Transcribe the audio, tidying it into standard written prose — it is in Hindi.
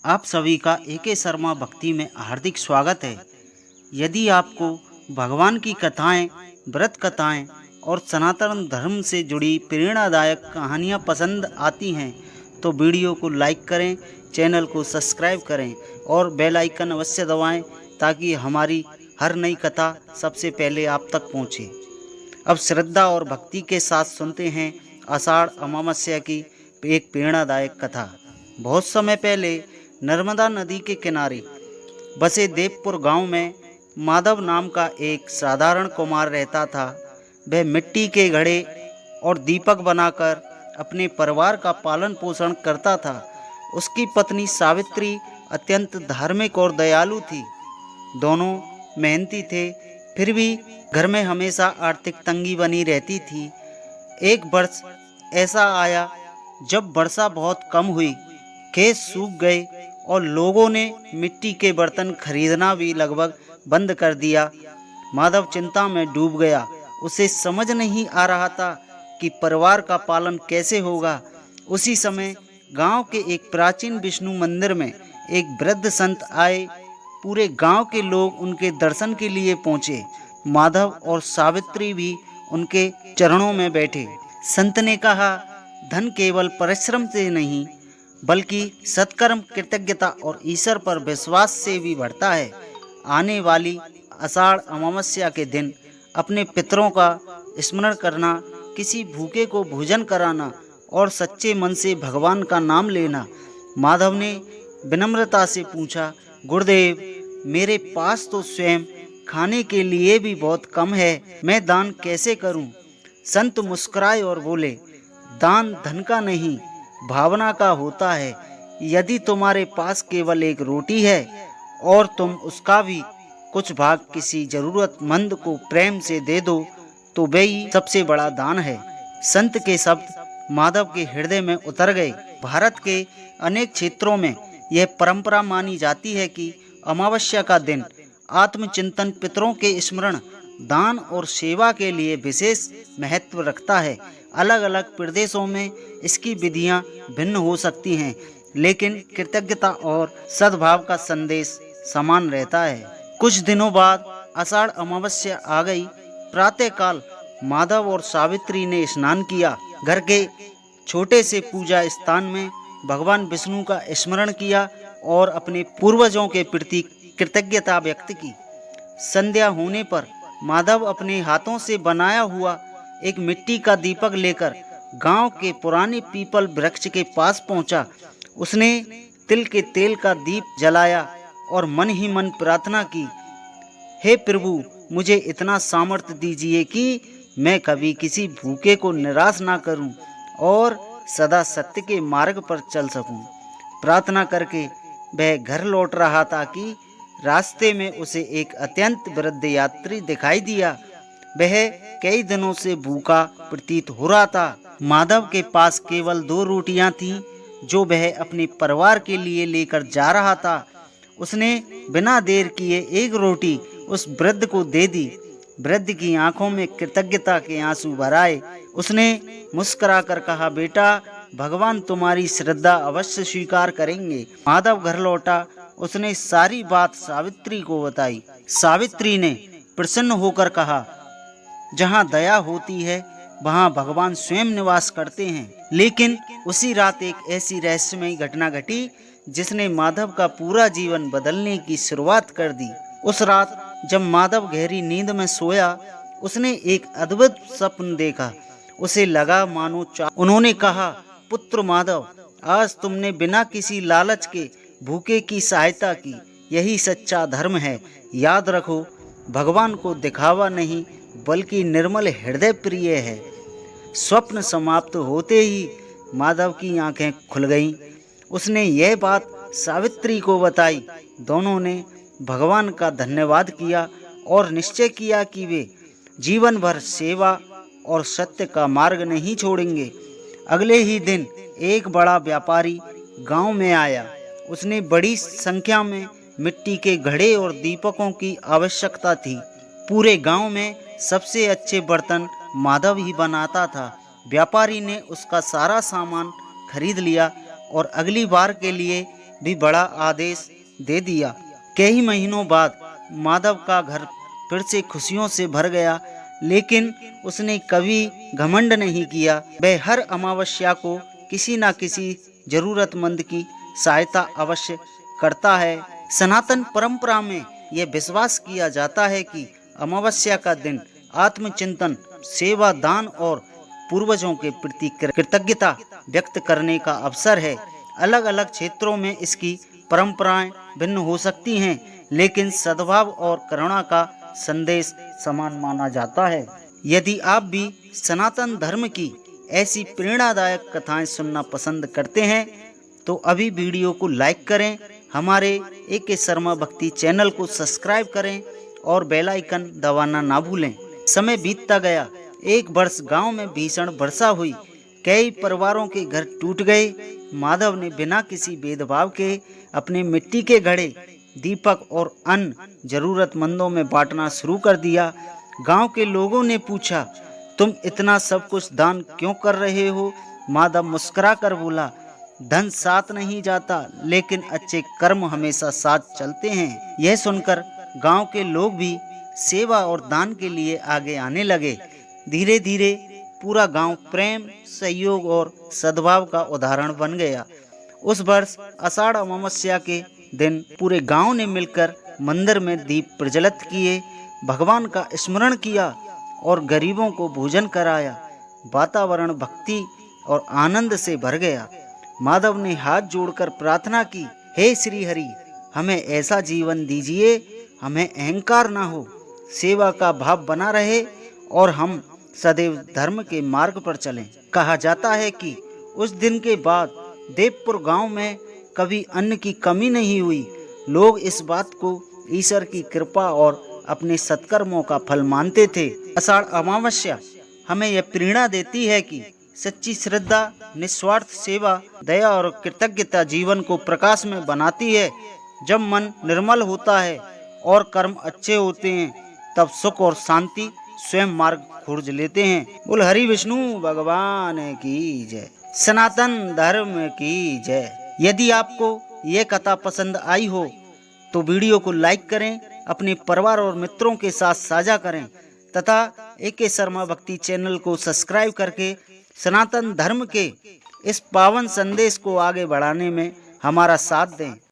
आप सभी का एके शर्मा भक्ति में हार्दिक स्वागत है। यदि आपको भगवान की कथाएं, व्रत कथाएं और सनातन धर्म से जुड़ी प्रेरणादायक कहानियां पसंद आती हैं तो वीडियो को लाइक करें, चैनल को सब्सक्राइब करें और बेल आइकन अवश्य दबाएं ताकि हमारी हर नई कथा सबसे पहले आप तक पहुंचे। अब श्रद्धा और भक्ति के साथ सुनते हैं आषाढ़ अमावस्या की एक प्रेरणादायक कथा। बहुत समय पहले नर्मदा नदी के किनारे बसे देवपुर गांव में माधव नाम का एक साधारण कुमार रहता था। वह मिट्टी के घड़े और दीपक बनाकर अपने परिवार का पालन पोषण करता था। उसकी पत्नी सावित्री अत्यंत धार्मिक और दयालु थी। दोनों मेहनती थे, फिर भी घर में हमेशा आर्थिक तंगी बनी रहती थी। एक वर्ष ऐसा आया जब वर्षा बहुत कम हुई, खेत सूख गए और लोगों ने मिट्टी के बर्तन खरीदना भी लगभग बंद कर दिया। माधव चिंता में डूब गया। उसे समझ नहीं आ रहा था कि परिवार का पालन कैसे होगा। उसी समय गांव के एक प्राचीन विष्णु मंदिर में एक वृद्ध संत आए। पूरे गांव के लोग उनके दर्शन के लिए पहुंचे। माधव और सावित्री भी उनके चरणों में बैठे। संत ने कहा, धन केवल परिश्रम से नहीं बल्कि सत्कर्म, कृतज्ञता और ईश्वर पर विश्वास से भी बढ़ता है। आने वाली आषाढ़ अमावस्या के दिन अपने पितरों का स्मरण करना, किसी भूखे को भोजन कराना और सच्चे मन से भगवान का नाम लेना। माधव ने विनम्रता से पूछा, गुरुदेव, मेरे पास तो स्वयं खाने के लिए भी बहुत कम है, मैं दान कैसे करूं? संत मुस्कुराए और बोले, दान धन का नहीं, भावना का होता है। यदि तुम्हारे पास केवल एक रोटी है और तुम उसका भी कुछ भाग किसी जरूरतमंद को प्रेम से दे दो तो वही सबसे बड़ा दान है। संत के शब्द माधव के हृदय में उतर गए। भारत के अनेक क्षेत्रों में यह परंपरा मानी जाती है कि अमावस्या का दिन आत्मचिंतन, पितरों के स्मरण, दान और सेवा के लिए विशेष महत्व रखता है। अलग अलग प्रदेशों में इसकी विधियां भिन्न हो सकती हैं, लेकिन कृतज्ञता और सद्भाव का संदेश समान रहता है। कुछ दिनों बाद आषाढ़ अमावस्या आ गई। प्रातःकाल माधव और सावित्री ने स्नान किया। घर के छोटे से पूजा स्थान में भगवान विष्णु का स्मरण किया और अपने पूर्वजों के प्रति कृतज्ञता व्यक्त की। संध्या होने पर माधव अपने हाथों से बनाया हुआ एक मिट्टी का दीपक लेकर गांव के पुराने पीपल वृक्ष के पास पहुंचा। उसने तिल के तेल का दीप जलाया और मन ही मन प्रार्थना की, हे प्रभु, मुझे इतना सामर्थ्य दीजिए कि मैं कभी किसी भूखे को निराश ना करूं और सदा सत्य के मार्ग पर चल सकूं। प्रार्थना करके वह घर लौट रहा था कि रास्ते में उसे एक अत्यंत वृद्ध यात्री दिखाई दिया। वह कई दिनों से भूखा प्रतीत हो रहा था। माधव के पास केवल 2 रोटियां थीं जो वह अपने परिवार के लिए लेकर जा रहा था। उसने बिना देर किए एक रोटी उस वृद्ध को दे दी। वृद्ध की आंखों में कृतज्ञता के आंसू भर आए। उसने मुस्कुराकर कहा, बेटा, भगवान तुम्हारी श्रद्धा अवश्य स्वीकार करेंगे। माधव घर लौटा। उसने सारी बात सावित्री को बताई। सावित्री ने प्रसन्न होकर कहा, जहाँ दया होती है वहाँ भगवान स्वयं निवास करते हैं। लेकिन उसी रात एक ऐसी रहस्यमयी घटना घटी जिसने माधव का पूरा जीवन बदलने की शुरुआत कर दी। उस रात जब माधव गहरी नींद में सोया, उसने एक अद्भुत स्वप्न देखा। उसे लगा मानो उन्होंने कहा, पुत्र माधव, आज तुमने बिना किसी लालच के भूखे की सहायता की। यही सच्चा धर्म है। याद रखो, भगवान को दिखावा नहीं बल्कि निर्मल हृदय प्रिय है। स्वप्न समाप्त होते ही माधव की आंखें खुल गईं। उसने यह बात सावित्री को बताई। दोनों ने भगवान का धन्यवाद किया और निश्चय किया कि वे जीवन भर सेवा और सत्य का मार्ग नहीं छोड़ेंगे। अगले ही दिन एक बड़ा व्यापारी गांव में आया। उसने बड़ी संख्या में मिट्टी के घड़े और दीपकों की आवश्यकता थी। पूरे गांव में सबसे अच्छे बर्तन माधव ही बनाता था। व्यापारी ने उसका सारा सामान खरीद लिया और अगली बार के लिए भी बड़ा आदेश दे दिया। कई महीनों बाद माधव का घर फिर से खुशियों से भर गया, लेकिन उसने कभी घमंड नहीं किया। वह हर अमावस्या को किसी न किसी जरूरतमंद की सहायता अवश्य करता है। सनातन परंपरा में यह विश्वास किया जाता है कि अमावस्या का दिन आत्मचिंतन, सेवा, दान और पूर्वजों के प्रति कृतज्ञता व्यक्त करने का अवसर है। अलग अलग क्षेत्रों में इसकी परंपराएं भिन्न हो सकती हैं, लेकिन सद्भाव और करुणा का संदेश समान माना जाता है। यदि आप भी सनातन धर्म की ऐसी प्रेरणादायक कथाएं सुनना पसंद करते हैं तो अभी वीडियो को लाइक करें, हमारे AK शर्मा भक्ति चैनल को सब्सक्राइब करें और बेल आइकन दबाना ना भूलें। समय बीतता गया। एक वर्ष गांव में भीषण वर्षा हुई। कई परिवारों के घर टूट गए। माधव ने बिना किसी भेदभाव के अपने मिट्टी के घड़े, दीपक और अन्न जरूरतमंदों में बांटना शुरू कर दिया। गांव के लोगों ने पूछा, तुम इतना सब कुछ दान क्यों कर रहे हो? माधव मुस्कुरा कर बोला, धन साथ नहीं जाता, लेकिन अच्छे कर्म हमेशा साथ चलते हैं। यह सुनकर गांव के लोग भी सेवा और दान के लिए आगे आने लगे। धीरे धीरे पूरा गांव प्रेम, सहयोग और सद्भाव का उदाहरण बन गया। उस वर्ष आषाढ़ अमावस्या के दिन पूरे गांव ने मिलकर मंदिर में दीप प्रज्वलित किए, भगवान का स्मरण किया और गरीबों को भोजन कराया। वातावरण भक्ति और आनंद से भर गया। माधव ने हाथ जोड़कर प्रार्थना की, हे श्री हरि, हमें ऐसा जीवन दीजिए, हमें अहंकार ना हो, सेवा का भाव बना रहे और हम सदैव धर्म के मार्ग पर चलें। कहा जाता है कि उस दिन के बाद देवपुर गांव में कभी अन्न की कमी नहीं हुई। लोग इस बात को ईश्वर की कृपा और अपने सत्कर्मों का फल मानते थे। आषाढ़ अमावस्या हमें यह प्रेरणा देती है कि सच्ची श्रद्धा, निस्वार्थ सेवा, दया और कृतज्ञता जीवन को प्रकाश में बनाती है। जब मन निर्मल होता है और कर्म अच्छे होते हैं, तब सुख और शांति स्वयं मार्ग खोज लेते हैं। बोल हरि विष्णु भगवान की जय, सनातन धर्म की जय। यदि आपको ये कथा पसंद आई हो तो वीडियो को लाइक करें, अपने परिवार और मित्रों के साथ साझा करें तथा AK शर्मा भक्ति चैनल को सब्सक्राइब करके सनातन धर्म के इस पावन संदेश को आगे बढ़ाने में हमारा साथ दें।